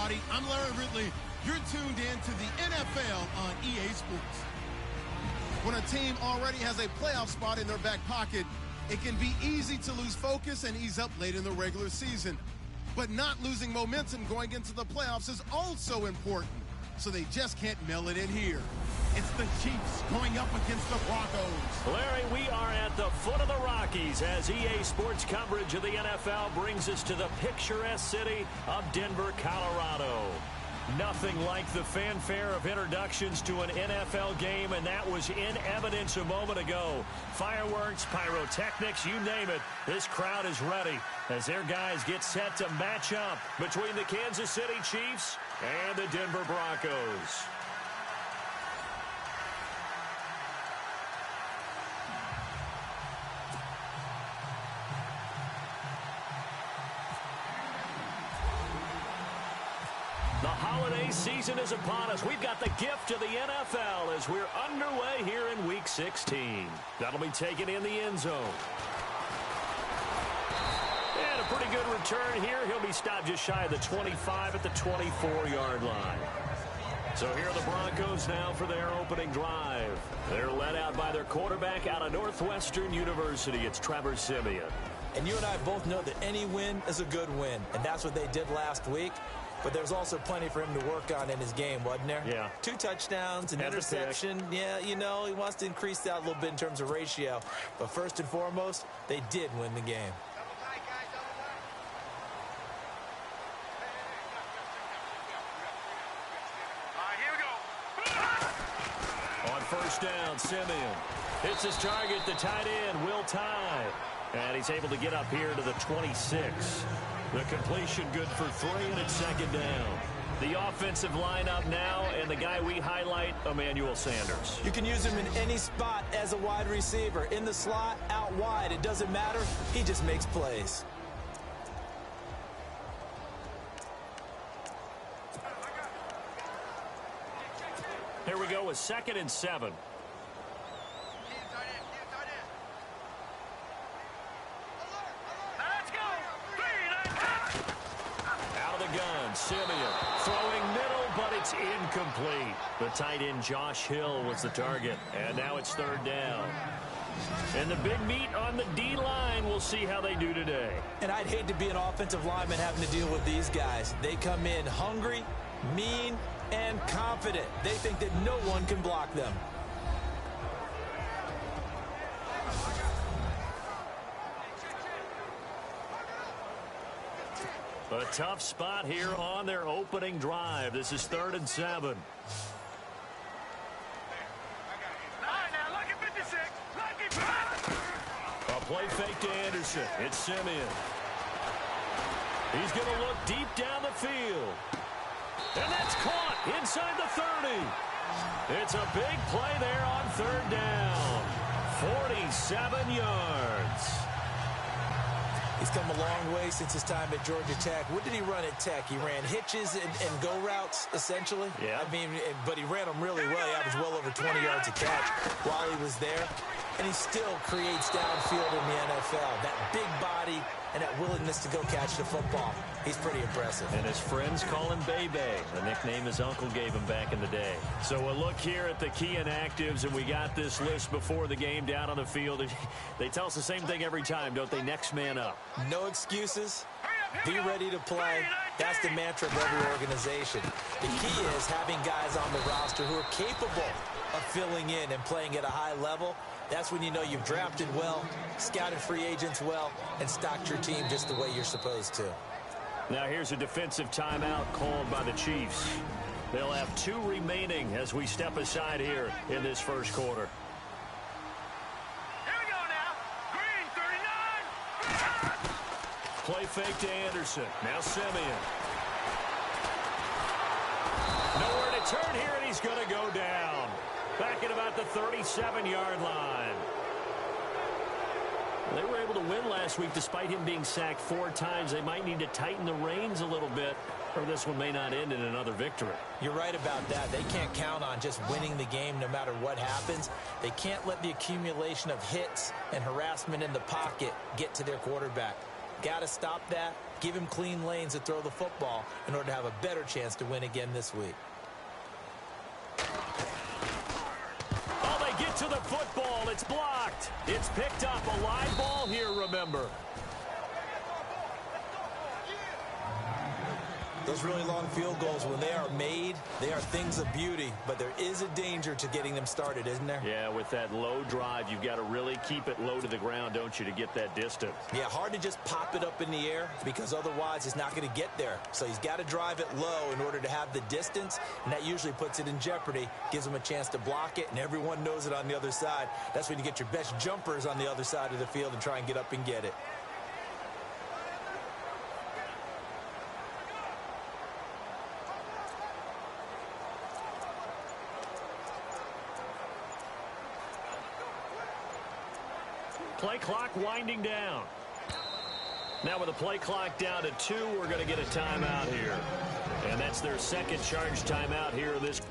everybody. I'm Larry Ridley. You're tuned in to the NFL on EA Sports. When a team already has a playoff spot in their back pocket, it can be easy to lose focus and ease up late in the regular season. But not losing momentum going into the playoffs is also important, so they just can't mail it in here. It's the Chiefs going up against the Broncos. Larry, we are at the foot of the Rockies as EA Sports coverage of the NFL brings us to the picturesque city of Denver, Colorado. Nothing like the fanfare of introductions to an NFL game, and that was in evidence a moment ago. Fireworks, pyrotechnics, you name it. This crowd is ready as their guys get set to match up between the Kansas City Chiefs and the Denver Broncos. The holiday season is upon us. We've got the gift of the NFL as we're underway here in Week 16. That'll be taken in the end zone. And a pretty good return here. He'll be stopped just shy of the 25 at the 24-yard line. So here are the Broncos now for their opening drive. They're led out by their quarterback out of Northwestern University. It's Trevor Siemian. And you and I both know that any win is a good win, and that's what they did last week. But there's also plenty for him to work on in his game, wasn't there? Yeah. 2 touchdowns, an interception. Yeah, you know, he wants to increase that a little bit in terms of ratio. But first and foremost, they did win the game. On first down, Siemian hits his target, the tight end, Will Tye. And he's able to get up here to the 26. The completion good for 3, and it's second down. The offensive lineup now, and the guy we highlight, Emmanuel Sanders. You can use him in any spot as a wide receiver. In the slot, out wide. It doesn't matter. He just makes plays. Here we go with 2nd and 7. Siemian throwing middle, but it's incomplete. The tight end Josh Hill was the target, and now it's 3rd down. And the big meat on the D-line, we'll see how they do today. And I'd hate to be an offensive lineman having to deal with these guys. They come in hungry, mean, and confident. They think that no one can block them. A tough spot here on their opening drive. This is 3rd and 7. A play fake to Anderson. It's Siemian. He's going to look deep down the field. And that's caught inside the 30. It's a big play there on 3rd down. 47 yards. He's come a long way since his time at Georgia Tech. What did he run at Tech? He ran hitches and go routes, essentially. Yeah. I mean, but he ran them really well. He averaged well over 20 yards a catch while he was there. And he still creates downfield in the NFL. That big body and that willingness to go catch the football. He's pretty impressive. And his friends call him Bebe, the nickname his uncle gave him back in the day. So we'll look here at the key inactives, and we got this list before the game down on the field. They tell us the same thing every time, don't they? Next man up. No excuses. Be ready to play. That's the mantra of every organization. The key is having guys on the roster who are capable of filling in and playing at a high level. That's when you know you've drafted well, scouted free agents well, and stocked your team just the way you're supposed to. Now here's a defensive timeout called by the Chiefs. They'll have 2 remaining as we step aside here in this first quarter. Here we go now. Green, 39. Play fake to Anderson. Now Siemian. Nowhere to turn here, and he's going to go down. Back at about the 37-yard line. They were able to win last week despite him being sacked 4 times. They might need to tighten the reins a little bit, or this one may not end in another victory. You're right about that. They can't count on just winning the game no matter what happens. They can't let the accumulation of hits and harassment in the pocket get to their quarterback. Got to stop that. Give him clean lanes to throw the football in order to have a better chance to win again this week. Oh, they get to the football. It's blocked. It's picked up. A live ball here, remember. Those really long field goals, when they are made, they are things of beauty, but there is a danger to getting them started, isn't there? Yeah, with that low drive, you've got to really keep it low to the ground, don't you, to get that distance. Yeah, hard to just pop it up in the air because otherwise it's not going to get there. So he's got to drive it low in order to have the distance, and that usually puts it in jeopardy, gives him a chance to block it, and everyone knows it on the other side. That's when you get your best jumpers on the other side of the field and try and get up and get it. Play clock winding down. Now with the play clock down to 2, we're going to get a timeout here. And that's their second charge timeout here in this.